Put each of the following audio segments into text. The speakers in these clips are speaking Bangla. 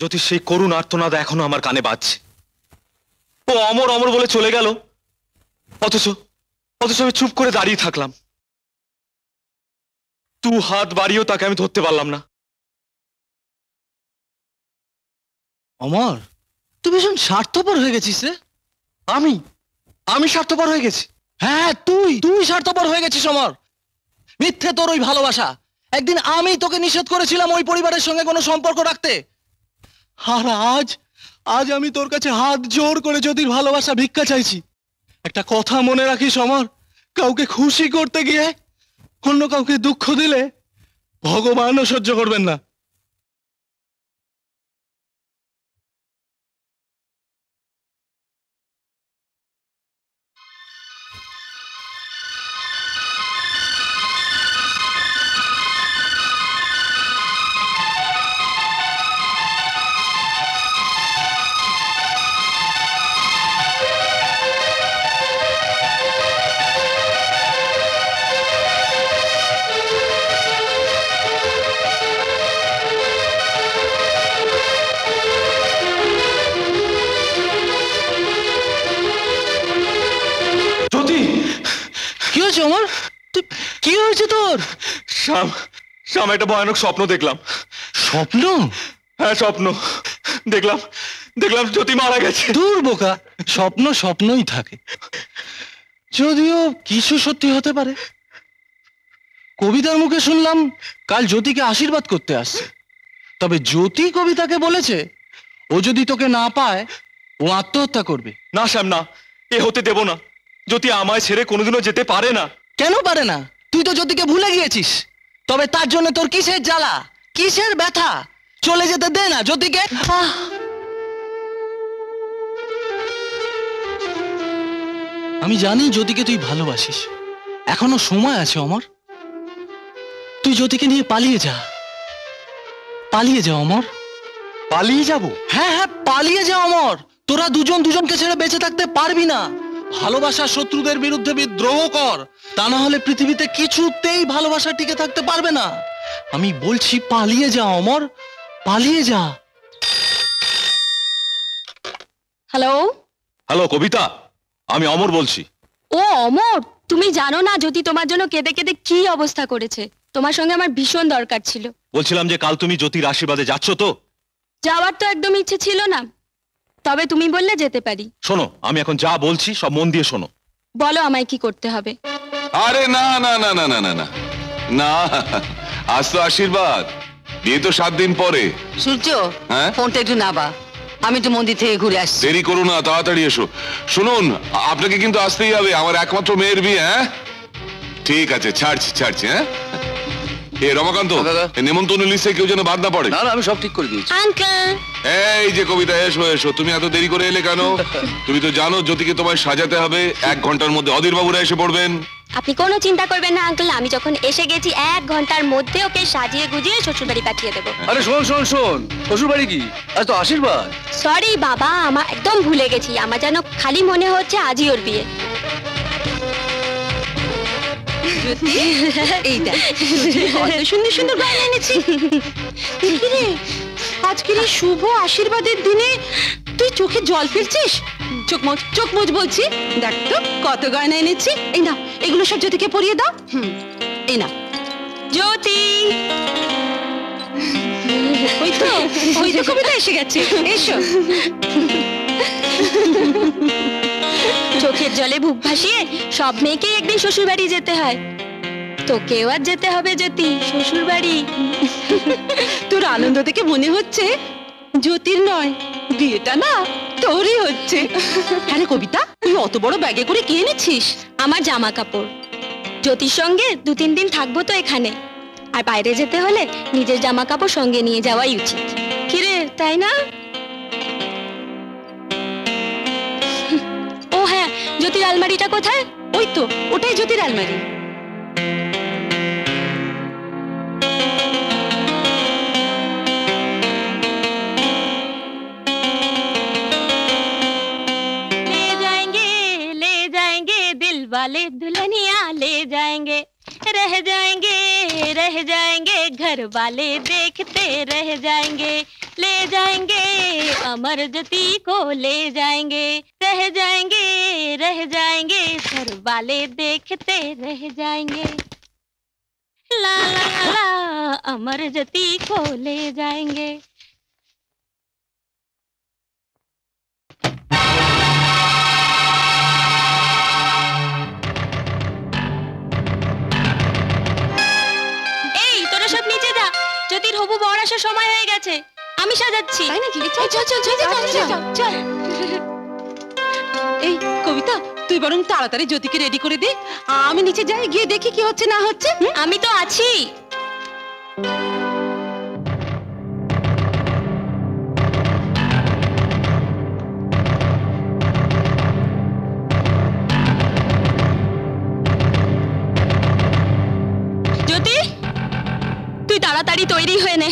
জ্যোতির সেই করুণ আর্তনাদ এখনো আমার কানে বাজছে। ও অমর অমর বলে চলে গেল, অথচ অথচ আমি চুপ করে দাঁড়িয়ে থাকলাম। তু হাত বাড়িয়েও তাকে আমি ধরতে পারলাম না। অমর, তুই ভীষণ স্বার্থপর হয়ে গেছিস রে। আমি আমি স্বার্থপর হয়ে গেছি? হ্যাঁ, তুই স্বার্থপর হয়ে গেছিস অমর। মিথ্যে তোর ওই ভালোবাসা। একদিন আমি তোকে নিষেধ করেছিলাম ওই পরিবারের সঙ্গে কোনো সম্পর্ক রাখতে, আর আজ আমি তোর কাছে হাত জোর করে জ্যোতির ভালোবাসা ভিক্ষা চাইছি। একটা কথা মনে রাখিস অমর, কাউকে খুশি করতে গিয়ে অন্য কাউকে দুঃখ দিলে ভগবানও সহ্য করবেন না। অমর, কি হয়েছে তোর? শ্যাম, একটা ভয়ানক স্বপ্ন দেখলাম। স্বপ্ন? হ্যাঁ, স্বপ্ন দেখলাম জ্যোতি মারা গেছে। দূর বোকা, স্বপ্ন স্বপ্নই থাকে, যদিও কিছু সত্যি হতে পারে। কবিতার মুখে শুনলাম কাল জ্যোতিকে আশীর্বাদ করতে আসছে। তবে জ্যোতি কবিতাকে বলেছে ও যদি তোকে না পায় ও আত্মহত্যা করবে। না শ্যাম, না, এ হতে দেব না। জ্যোতি আমায় ছেড়ে কোনোদিনও যেতে পারে না। কেন পারে না? তুই তো জ্যোতিকে ভুলে গিয়েছিস। তবে তার জন্য তোর কিসের জ্বালা, কিসের ব্যথা? চলে যেতে দে না জ্যোতিকে। আমি জানি জ্যোতিকে তুই ভালোবাসিস, এখনো সময় আছে অমর। তুই জ্যোতিকে নিয়ে পালিয়ে যা অমর। পালিয়ে যাব? হ্যাঁ, পালিয়ে যা অমর। তোরা দুজনকে ছেড়ে বেঁচে থাকতে পারবি না। ভালোবাসার শত্রুদের বিরুদ্ধে বিদ্রোহ কর, তা না হলে পৃথিবীতে কিছুতেই ভালোবাসা টিকে থাকতে পারবে না। আমি বলছি পালিয়ে যা অমর, পালিয়ে যা। হ্যালো কবিতা, আমি অমর বলছি। ও অমর, তুমি জানো না জ্যোতি তোমার জন্য কেঁদে কেঁদে কি অবস্থা করেছে। তোমার সঙ্গে আমার ভীষণ দরকার ছিল। বলছিলাম যে কাল তুমি জ্যোতির আশীর্বাদে যাচ্ছ তো? যাওয়ার তো একদম ইচ্ছে ছিল না, তবে তুমি বললে যেতে পারি। শোনো, আমি এখন যা বলছি সব মন দিয়ে শোনো। বলো আমায় কি করতে হবে। আরে না না না না না না না না, আজ তো আশীর্বাদ, বিয়ে তো 7 দিন পরে। সূর্য, ফোনটা একটু নাবা, আমি তো মন্দির থেকে ঘুরে আসছি। দেরি করো না, তাড়াতাড়ি এসো। শুনুন, আপনাকে কিন্তু আসতেই হবে, আমার একমাত্র মেয়ের বিয়ে। হ্যাঁ ঠিক আছে, ছাড়ছি। হ্যাঁ এ রমাকান্ত, নেমন্তন্ন লিস্টে কেউ যেন বাদ না পড়ে। না, আমি সব ঠিক করে দিয়েছি। আঙ্কেল, এই যে কবিতা, এসো। তুমি এত দেরি করে এলে কেন? তুমি তো জানো জ্যোতিকে তোমায় সাজাতে হবে। 1 ঘন্টার মধ্যে অধীর বাবুরা এসে পড়বেন। আপনি কোনো চিন্তা করবেন না আঙ্কেল, আমি যখন এসে গেছি 1 ঘন্টার মধ্যে ওকে সাজিয়ে গুজিয়ে শ্বশুরবাড়ি পাঠিয়ে দেবো। আরে শোন, শ্বশুরবাড়ি কি, আজ তো আশীর্বাদ। সরি বাবা, আমার একদম ভুলে গেছি। আমার যেন খালি মনে হচ্ছে আজই ওর বিয়ে। এই দেখ, কত সুন্দর সুন্দর গয়না এনেছি। আজকের এই শুভ আশীর্বাদের দিনে তুই চোখে জল ফেলছিস? চোখ মোজ বলছি। দেখ তো কত গয়না এনেছি। এই না, এগুলো সব জ্যোতিকে পরিয়ে দাও। এই না জ্যোতি। ওই তো কবিতা এসে গেছে, এসো। চোখের জলে বুক ভাসিয়ে সব মেয়েকেই একদিন শ্বশুর বাড়ি যেতে হয়। তোকেও আর যেতে হবে জ্যোতি শ্বশুর বাড়ি। তোর আনন্দ দেখে মনে হচ্ছে জ্যোতির নয়, বিয়েটা না তোরই হচ্ছে। আরে কবিতা, তুই অত বড় ব্যাগে করে কি এনেছিস? আমার জামা কাপড়। জ্যোতির সঙ্গে 2-3 দিন থাকবো তো এখানে, আর বাইরে যেতে হলে নিজের জামা কাপড় সঙ্গে নিয়ে যাওয়াই উচিত। কিরে, তাই না? ও হ্যাঁ, জ্যোতির আলমারিটা কোথায়? ওই তো, ওটাই জ্যোতির আলমারি। वाले दुल्हनिया ले जाएंगे, रह जाएंगे घर वाले देखते रह जाएंगे। ले जाएंगे अमर ज्योति को ले जाएंगे, रह जाएंगे घर वाले देखते रह जाएंगे। ला ला ला अमर ज्योति को ले जाएंगे। এই তোরা সব নিচে যা, জ্যোতির হবু বর আসার সময় হয়ে গেছে, আমি সাজাচ্ছি। তাই নাকি? চল চল চল চল চল চল। এই কবিতা, তুই বরং তাড়াতাড়ি জ্যোতিকে রেডি করে দে, আমি নিচে যাই, গিয়ে দেখি কি হচ্ছে না হচ্ছে। আমি তো আছি। জ্যোতি, তুই তাড়াতাড়ি তৈরি হয়ে নে,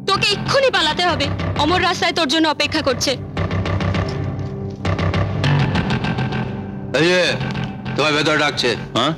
তোকে এক্ষুনি পালাতে হবে। অমর রাস্তায় তোর জন্য অপেক্ষা করছে। এই যে তোমার ভেতরে ডাকছে। হ্যাঁ,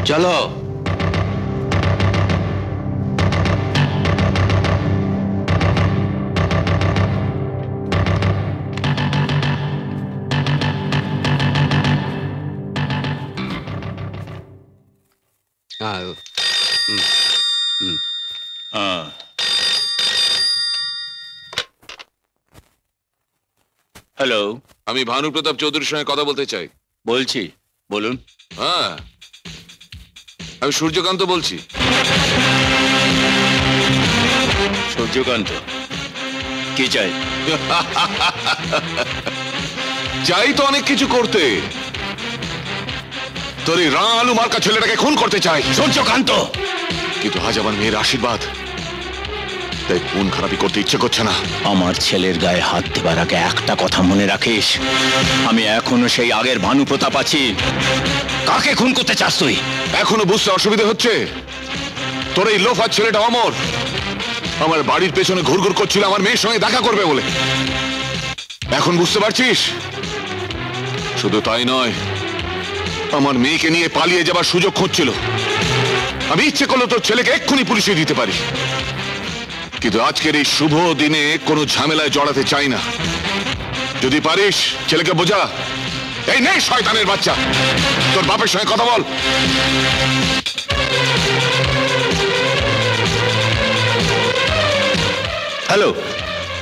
চলো। হ্যালো, আমি ভানু প্রতাপ চৌধুরীর সঙ্গে কথা বলতে চাই। বলছি, বলুন। হ্যাঁ, আমি সূর্যকান্ত বলছি। সূর্যকান্ত, কি চাই? চাই তো অনেক কিছু করতে। তোর এই রাঁ আলু মার্কা ছেলেটাকে খুন করতে চাই। সূর্যকান্ত, কিন্তু আজ আমার মেয়ের আশীর্বাদ, তাই খুন খারাপি করতে ইচ্ছে করছে না। আমার ছেলের গায়ে হাত দেবার আগে একটা কথা মনে রাখিস, আমি এখনো সেই আগের ভানু প্রতাপ আছি। কাকে খুন করতে চাস তুই? এখনো বুঝতে অসুবিধা হচ্ছে? তোর এই লোফার ছেলেটা অমর আমার বাড়ির পেছনে ঘুরঘুর করছিল আমার মেয়ের সঙ্গে দেখা করবে বলে। এখন বুঝতে পারছিস? শুধু তাই নয়, আমার মেয়েকে নিয়ে পালিয়ে যাবার সুযোগ খুঁজছিল। আমি ইচ্ছে করলে তোর ছেলেকে এক্ষুনি পুলিশে দিতে পারি, কিন্তু আজকের এই শুভ দিনে কোনো ঝামেলায় জড়াতে চাই না। যদি পারিস ছেলেকে বোঝা। এই নেই শয়তানের বাচ্চা, তোর বাপের সঙ্গে কথা বল। Hello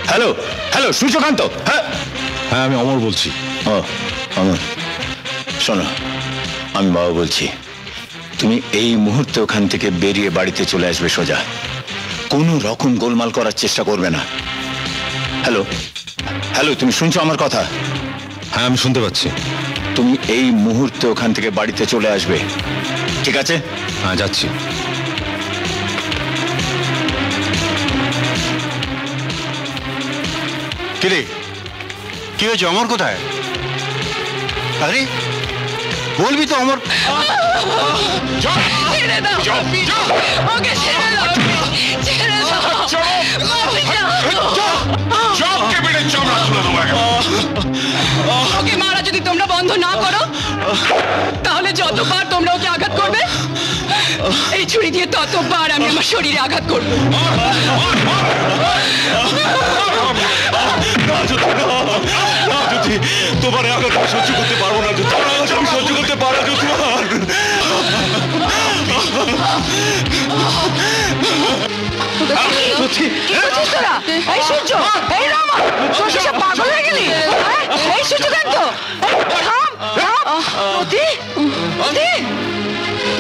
hello hello, Suryakanta? হ্যাঁ হ্যাঁ, আমি অমর বলছি। ও অমর, শোনো, আমি বাবা বলছি, তুমি এই মুহূর্তে ওখান থেকে বেরিয়ে বাড়িতে চলে আসবে সোজা। কোনো রকম গোলমাল করার চেষ্টা করবে না। হ্যালো হ্যালো, তুমি শুনছো আমার কথা? হ্যাঁ, আমি শুনতে পাচ্ছি। তুমি এই মুহূর্তে ওখান থেকে বাড়িতে চলে আসবে, ঠিক আছে? হ্যাঁ, যাচ্ছি। কিরে, কি হয়েছে? অমর কোথায়? আরে বলবি তো অমর। ওকে মারা যদি তোমরা বন্ধ না করো, তাহলে যতবার তোমরা ওকে আঘাত করবে, এই ছুরি দিয়ে ততবার আমি আমার শরীরে আঘাত করবো। তোমার আঘাত সহ্য করতে পারবো না, আমি সহ্য করতে পারবো না। এই সূর্য, এই রামা, সূর্য সব পাগল হয়ে গেলি? এই সূর্যকান্ত,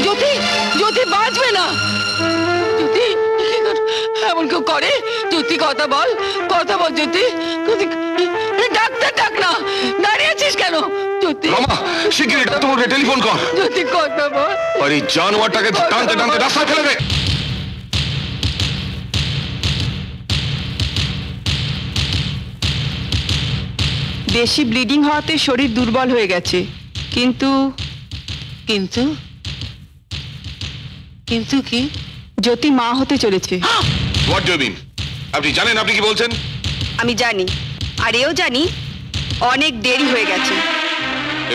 জ্যোতি, জ্যোতি বাঁচবে না। জ্যোতি, এমন কেউ করে? জ্যোতি কথা বল, কথা বল জ্যোতি। ডাক্তার ডাক না, দাঁড়িয়ে আছিস কেন? জ্যোতি, রমা, শিগগিরই ডাক্তারবাবুকে টেলিফোন কর। জ্যোতি কথা বল। আর এই জানোয়ারটাকে টানতে টানতে রাস্তায় ফেলে দে। বেশি ব্লিডিং হওয়াতে শরীর দুর্বল হয়ে গেছে, কিন্তু কিন্তু কিন্তু কি? জ্যোতি মা হতে চলেছে। What do you mean? আপনি জানেন আপনি কি বলছেন? আমি জানি, আর এও জানি অনেক দেরি হয়ে গেছে।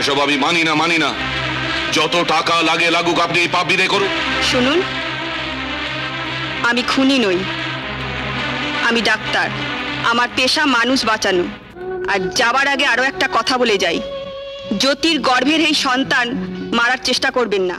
এসব আমি মানি না, মানি না। যত টাকা লাগে লাগুক, আপনি এই পাপ বিদায় করুন। শুনুন, আমি খুনি নই, আমি ডাক্তার, আমার পেশা মানুষ বাঁচানো। আর যাবার আগে আরো একটা কথা বলে যাই, জ্যোতির গর্ভের এই সন্তান মারার চেষ্টা করবেন না।